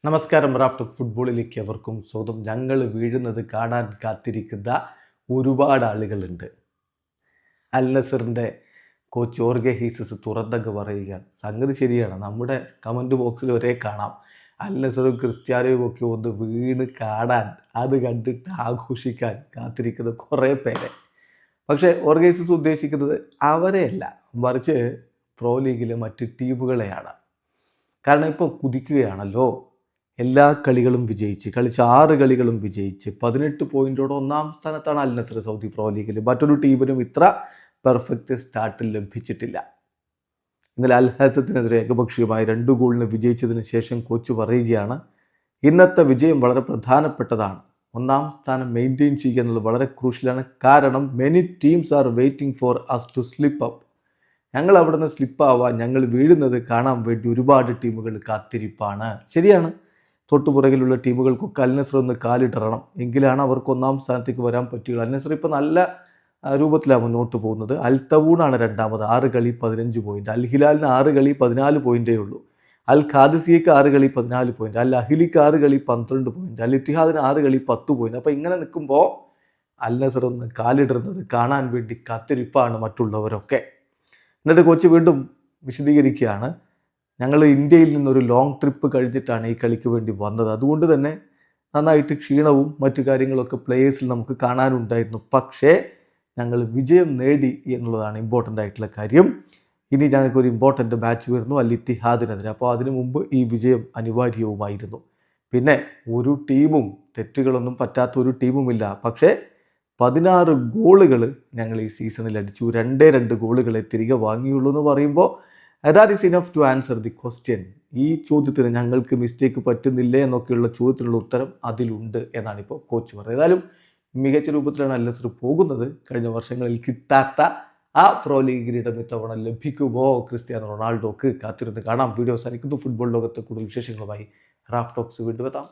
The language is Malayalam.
നമസ്കാരം. റാഫ്റ്റ് ഫുട്ബോളിലേക്ക് അവർക്കും സ്വന്തം. ഞങ്ങൾ വീഴുന്നത് കാണാൻ കാത്തിരിക്കുന്ന ഒരുപാട് ആളുകളുണ്ട്. അൽ നസറിൻ്റെ കോച്ച് ജോർഗെ ഹീസസ് തുറന്നങ്ങ് പറയുക, സംഗതി ശരിയാണ്. നമ്മുടെ കമൻറ്റ് ബോക്സിൽ ഒരേ കാണാം, അൽ നസറും ക്രിസ്ത്യാനോയും ഒക്കെ ഒന്ന് വീണ് കാണാൻ, അത് കണ്ടിട്ട് ആഘോഷിക്കാൻ കാത്തിരിക്കുന്ന കുറേ പേരെ. പക്ഷേ ജോർഗെ ഹീസസ് ഉദ്ദേശിക്കുന്നത് അവരെയല്ല, മറിച്ച് പ്രോ ലീഗിലെ മറ്റ് ടീമുകളെയാണ്. കാരണം ഇപ്പോൾ കുതിക്കുകയാണല്ലോ, എല്ലാ കളികളും വിജയിച്ച്, കളിച്ച 6 കളികളും വിജയിച്ച് 18 പോയിൻറ്റോടെ 1-ാം സ്ഥാനത്താണ് അൽ നസർ സൗദി പ്രോ ലീഗിൽ. മറ്റൊരു ടീമിനും ഇത്ര പെർഫെക്റ്റ് സ്റ്റാർട്ട് ലഭിച്ചിട്ടില്ല. ഇന്നലെ അൽ ഹസത്തിനെതിരെ ഏകപക്ഷീയമായി 2 ഗോളിന് വിജയിച്ചതിന് ശേഷം കോച്ച് പറയുകയാണ്, ഇന്നത്തെ വിജയം വളരെ പ്രധാനപ്പെട്ടതാണ്. 1-ാം സ്ഥാനം മെയിൻറ്റെയിൻ ചെയ്യുക എന്നുള്ളത് വളരെ ക്രൂഷ്യലാണ്. കാരണം many teams are waiting for us to slip up. ഞങ്ങൾ അവിടെ നിന്ന് സ്ലിപ്പാവാൻ, ഞങ്ങൾ വീഴുന്നത് കാണാൻ വേണ്ടി ഒരുപാട് ടീമുകൾ കാത്തിരിപ്പാണ്. ശരിയാണ്. തൊട്ടുപുറകിലുള്ള ടീമുകൾക്കൊക്കെ അൽ നസർ ഒന്ന് കാലിടറണം, എങ്കിലാണ് അവർക്ക് 1-ാം സ്ഥാനത്തേക്ക് വരാൻ പറ്റുകയുള്ളൂ. അൽ നസർ ഇപ്പോൾ നല്ല രൂപത്തിലാണ് മുന്നോട്ട് പോകുന്നത്. അൽ തവൂണാണ് രണ്ടാമത്, 6 കളി 15 പോയിൻറ്റ്. അൽ ഹിലാലിന് 6 കളി 14 പോയിൻറ്റേ ഉള്ളൂ. അൽ ഖാദിസിയക്ക് 6 കളി 14 പോയിൻറ്റ്. അൽ അഹിലിക്ക് 6 കളി 12 പോയിൻറ്റ്. അൽ ഇത്തിഹാദിന് 6 കളി 10 പോയിൻറ്റ്. അപ്പോൾ ഇങ്ങനെ നിൽക്കുമ്പോൾ അൽ നസർ ഒന്ന് കാലിടുന്നത് കാണാൻ വേണ്ടി കാത്തിരിപ്പാണ് മറ്റുള്ളവരൊക്കെ. എന്നിട്ട് കോച്ച് വീണ്ടും വിശദീകരിക്കുകയാണ്, ഞങ്ങൾ ഇന്ത്യയിൽ നിന്നൊരു ലോങ് ട്രിപ്പ് കഴിഞ്ഞിട്ടാണ് ഈ കളിക്ക് വേണ്ടി വന്നത്. അതുകൊണ്ട് തന്നെ നന്നായിട്ട് ക്ഷീണവും മറ്റു കാര്യങ്ങളൊക്കെ പ്ലേയേഴ്സിൽ നമുക്ക് കാണാനുണ്ടായിരുന്നു. പക്ഷേ ഞങ്ങൾ വിജയം നേടി എന്നുള്ളതാണ് ഇമ്പോർട്ടൻ്റ് ആയിട്ടുള്ള കാര്യം. ഇനി ഞങ്ങൾക്കൊരു ഇമ്പോർട്ടൻ്റ് മാച്ച് വരുന്നു അൽ ഇത്തിഹാദിനെതിരെ. അപ്പോൾ അതിനു മുമ്പ് ഈ വിജയം അനിവാര്യവുമായിരുന്നു. പിന്നെ ഒരു ടീമും, തെറ്റുകളൊന്നും പറ്റാത്ത ഒരു ടീമുമില്ല. പക്ഷേ 16 ഗോളുകൾ ഞങ്ങൾ ഈ സീസണിൽ അടിച്ചു. 2 ഗോളുകളെ തിരികെ വാങ്ങിയുള്ളൂ എന്ന് പറയുമ്പോൾ that is enough to answer the question. ഈ ചോദ്യത്തിന് ഞങ്ങൾക്ക് മിസ്റ്റേക്ക് പറ്റുന്നില്ലേ എന്നൊക്കെയുള്ള ചോദ്യത്തിനുള്ള ഉത്തരം അതിലുണ്ട് എന്നാണ് ഇപ്പോൾ കോച്ച് പറയുന്നത്. ഏതായാലും മികച്ച രൂപത്തിലാണ് അൽ നസർ പോകുന്നത്. കഴിഞ്ഞ വർഷങ്ങളിൽ കിട്ടാത്ത ആ പ്രോ ലീഗ് കിരീടം ഇത്തവണ ലഭിക്കുമോ ക്രിസ്ത്യാനോ റൊണാൾഡോക്ക്? കാത്തിരുന്ന് കാണാം. വീഡിയോ അവസാനിക്കുന്നു. ഫുട്ബോൾ ലോകത്തെ കൂടുതൽ വിശേഷങ്ങളുമായി റാഫ് ടോക്സ് വീണ്ടും എത്താം.